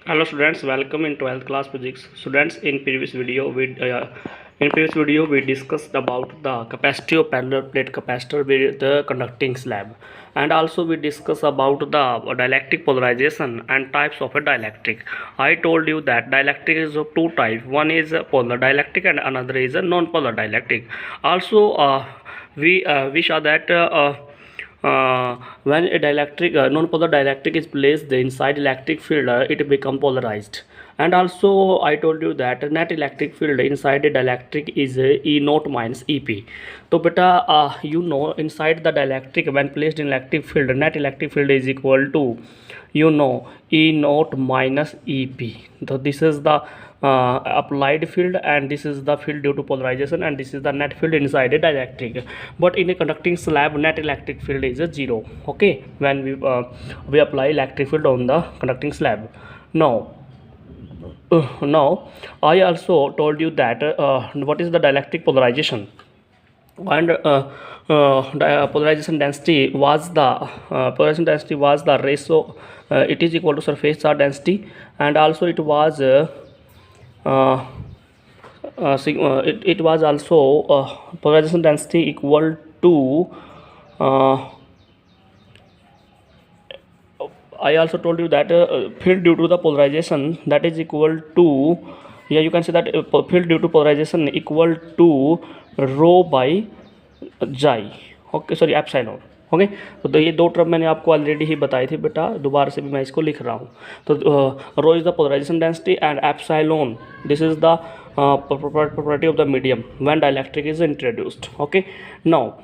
Hello students, welcome in 12th class physics. Students, in previous video we discussed about the capacity of parallel plate capacitor with the conducting slab, and also we discussed about the dielectric polarization and types of a dielectric. I told you that dielectric is of two types. One is a polar dielectric and another is a non-polar dielectric. Also, we saw that when a dielectric non-polar dielectric is placed inside electric field, it become polarized. And also I told you that net electric field inside a dielectric is E naught minus EP. So beta, inside the dielectric, when placed in electric field, net electric field is equal to E naught minus EP. So this is the applied field, and this is the field due to polarization, and this is the net field inside a dielectric. But in a conducting slab, net electric field is a zero. Okay, when we apply electric field on the conducting slab. Now I also told you that what is the dielectric polarization, and polarization density was the ratio, it is equal to surface charge density, and also it was it was also polarization density equal to I also told you that field due to the polarization, that is equal to, yeah, you can say that field due to polarization equal to rho by xi. Okay, sorry epsilon. Okay, तो ये दो term मैंने आपको already ही बताई थी बेटा, दोबारा से भी मैं इसको लिख रहा हूँ. तो rho is the polarization density and epsilon this is the property of the medium when dielectric is introduced. Okay, now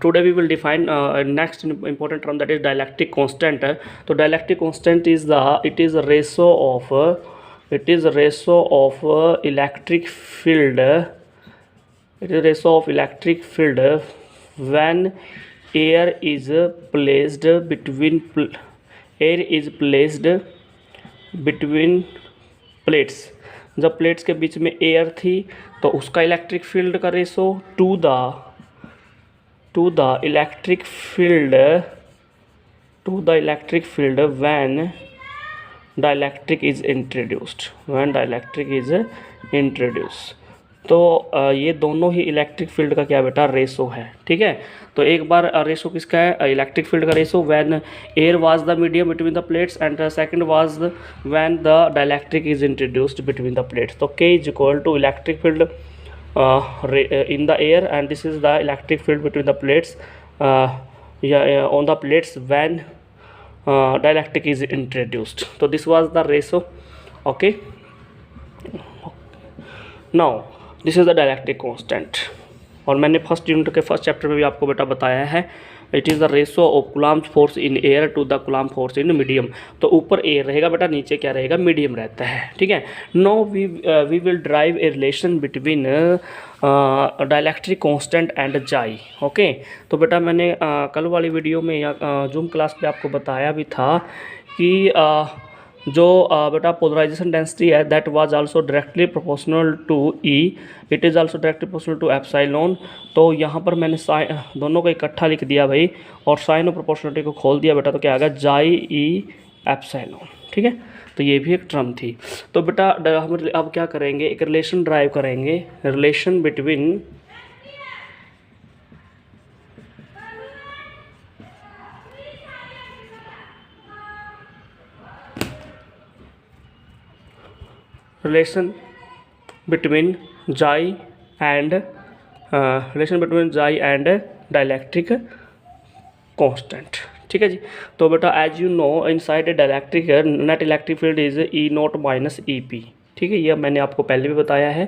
today we will define next important term, that is dielectric constant. So dielectric constant is a ratio of electric field. It is a ratio of electric field when air is placed between plates. जब plates के बीच में air थी तो उसका electric field का ratio two the electric field when dielectric is introduced. तो ये दोनों ही इलेक्ट्रिक फील्ड का क्या बेटा रेशो है. ठीक है, तो एक बार रेशो किसका है, इलेक्ट्रिक फील्ड का ratio when air was the medium between the plates, and second was when the dielectric is introduced between the plates. तो K is equal to electric field in the air, and this is the electric field between the plates on the plates when dielectric is introduced. So this was the ratio. Okay, now this is the dielectric constant, और मैंने first unit के first chapter में भी आपको बेटा बताया है, it is the ratio of coulomb force in air to the coulomb force in medium. तो ऊपर एयर रहेगा बेटा, नीचे क्या रहेगा, मीडियम रहता है. ठीक है, now we will derive a relation between dielectric constant and chi. Okay, तो बेटा मैंने कल वाली वीडियो में या जूम क्लास पे आपको बताया भी था कि जो बेटा पोलराइजेशन डेंसिटी है that was also directly proportional to E, it is also directly proportional to epsilon. तो यहाँ पर मैंने दोनों को इकट्ठा लिख दिया भाई, और साइन ऑफ प्रोपोर्शनलिटी को खोल दिया बेटा, तो क्या आ गया, जाई ई एप्सिलॉन. ठीक है, तो ये भी एक टर्म थी. तो बेटा हम अब क्या करेंगे, एक रिलेशन ड्राइव करेंगे, relation between chi and dielectric constant. ठीक है जी. तो बेटा as you know inside a dielectric net electric field is E naught minus E P. ठीक है, ये मैंने आपको पहले भी बताया है.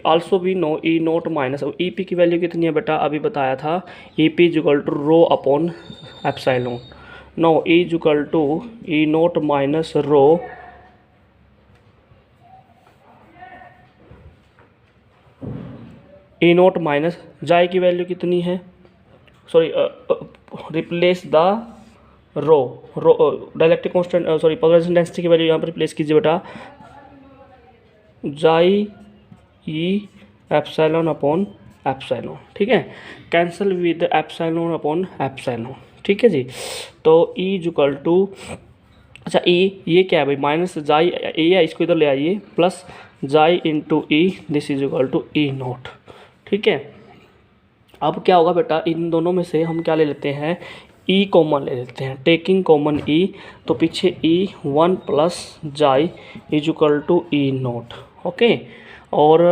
Also we know E naught minus E P की वैल्यू कितनी है बेटा, अभी बताया था, E P is equal to rho upon epsilon. Now E is equal to E naught minus rho E naught minus chi की वैल्यू कितनी है, sorry replace the rho dielectric constant, sorry polarisation density की value यहाँ पर replace कीजिए बेटा, जाई ई epsilon upon epsilon. ठीक है, cancel with epsilon upon epsilon. ठीक है जी. तो ई इज इक्वल टू अच्छा ई ये क्या है भाई, माइनस जाई ए है, इसको इधर ले आइए, plus chi into E, this is equal to E naught. ठीक है, अब क्या होगा बेटा, इन दोनों में से हम क्या ले लेते हैं, ई कॉमन ले लेते हैं, टेकिंग कॉमन ई, तो पीछे E 1 plus chi is equal to E naught. Okay, और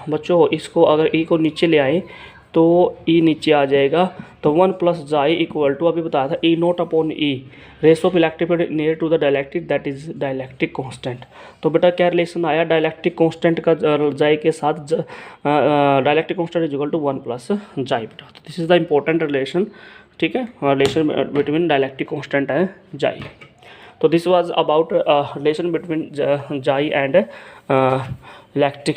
बच्चों इसको अगर ई को नीचे ले आए तो ई नीचे आ जाएगा, तो 1 प्लस जाई इक्वल टू, अभी बताया था, E naught upon E, ratio of electric field near to the dielectric, that is dielectric constant. तो बेटा क्या रिलेशन आया, डाइलेक्ट्रिक कांस्टेंट का जाई के साथ dielectric constant is equal to 1 plus chi बेटा। तो this is the important relation. ठीक है, रिलेशन बिटवीन डाइलेक्ट्रिक कांस्टेंट है जाई। तो this was about relation between chi and electric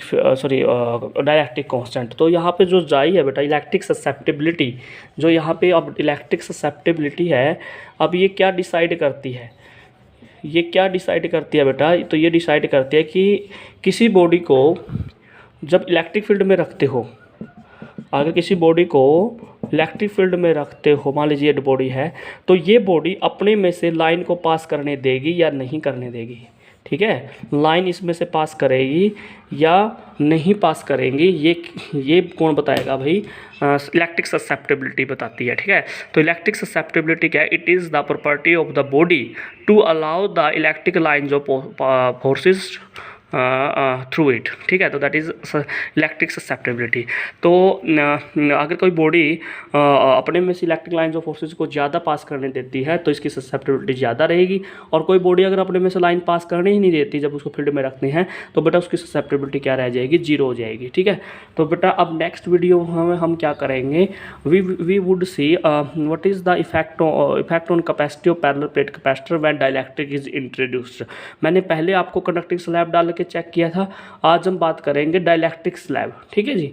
dielectric constant. तो यहाँ पे जो जाई है बेटा, इलेक्ट्रिक ससेप्टिबिलिटी, जो यहाँ पे अब इलेक्ट्रिक ससेप्टिबिलिटी है, अब ये क्या डिसाइड करती है, ये क्या डिसाइड करती है बेटा, तो ये डिसाइड करती है कि किसी बॉडी को जब इलेक्ट्रिक फील्ड में रखते हो, अगर किसी बॉडी को इलेक्ट्रिक फील्ड में रखते हो, मान लीजिए ये बॉडी है, तो ये बॉडी अपने में से लाइन को पास करने देगी या नहीं करने देगी। ठीक है, लाइन इसमें से पास करेगी या नहीं पास करेंगी, ये कौन बताएगा भाई, इलेक्ट्रिक ससेप्टिबिलिटी बताती है। ठीक है, तो इलेक्ट्रिक ससेप्टिबिलिटी क्या है, it is the property of the body to allow the electric lines of forces through it. ठीक है, तो दैट इज़ इलेक्ट्रिक ससेप्टिबिलिटी। तो अगर कोई बॉडी अपने में से इलेक्ट्रिक लाइन्स ऑफ फोर्सेस को ज़्यादा पास करने देती है तो इसकी ससेप्टिबिलिटी ज़्यादा रहेगी, और कोई बॉडी अगर अपने में से लाइन पास करने ही नहीं देती जब उसको फील्ड में रखते हैं, तो बेटा उसकी ससेप्टिबिलिटी क्या रह जाएगी, जीरो हो जाएगी। ठीक है, तो बेटा अब नेक्स्ट वीडियो में हम क्या करेंगे, we would see what is the effect on capacity of parallel plate capacitor when dielectric is introduced. मैंने पहले आपको कंडक्टिंग स्लैब डाल के चेक किया था, आज हम बात करेंगे डाइलेक्ट्रिक स्लैब। ठीक है जी,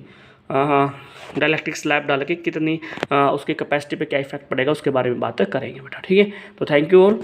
डाइलेक्ट्रिक स्लैब डाल के कितनी उसकी कैपेसिटी पे क्या इफेक्ट पड़ेगा उसके बारे में बात करेंगे बेटा। ठीक है, तो थैंक यू ऑल।